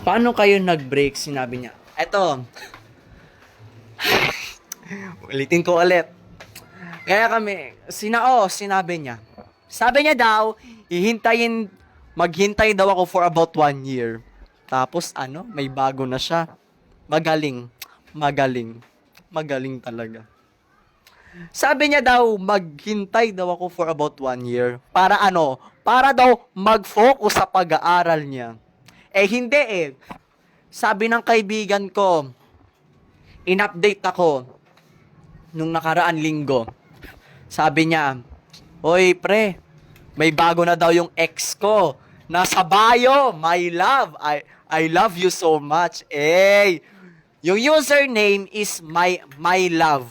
Paano kayo nag-break? Sinabi niya. Eto, ulitin ko ulit. Kaya kami, sinabi niya. Sabi niya daw, maghintay daw ako for about 1 year. Tapos may bago na siya. Magaling. Magaling. Magaling talaga. Sabi niya daw, maghintay daw ako for about 1 year. Para ano? Para daw mag-focus sa pag-aaral niya. Hindi eh. Sabi ng kaibigan ko, in-update ako nung nakaraan linggo. Sabi niya, "Oy pre, may bago na daw yung ex ko. Nasa bio, my love. I love you so much." Yung username is my love.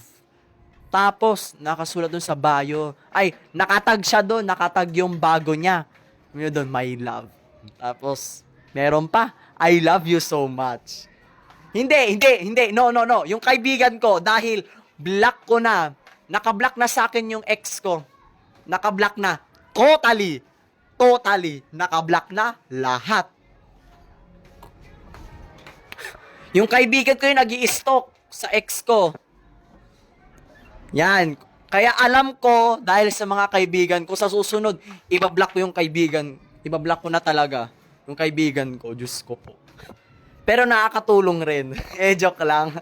Tapos, nakasulat dun sa bio. Nakatag siya dun. Nakatag yung bago niya. Yun dun, my love. Tapos, meron pa, I love you so much. Hindi. No. Yung kaibigan ko, dahil block ko na, nakablock na sa akin yung ex ko. Nakablock na. Totally. Nakablock na lahat. Yung kaibigan ko yung nag-i-stalk sa ex ko. Yan. Kaya alam ko, dahil sa mga kaibigan ko, sa susunod, ibablock ko yung kaibigan. Ibablock ko na talaga yung kaibigan ko. Diyos ko po. Pero nakakatulong rin. Joke lang.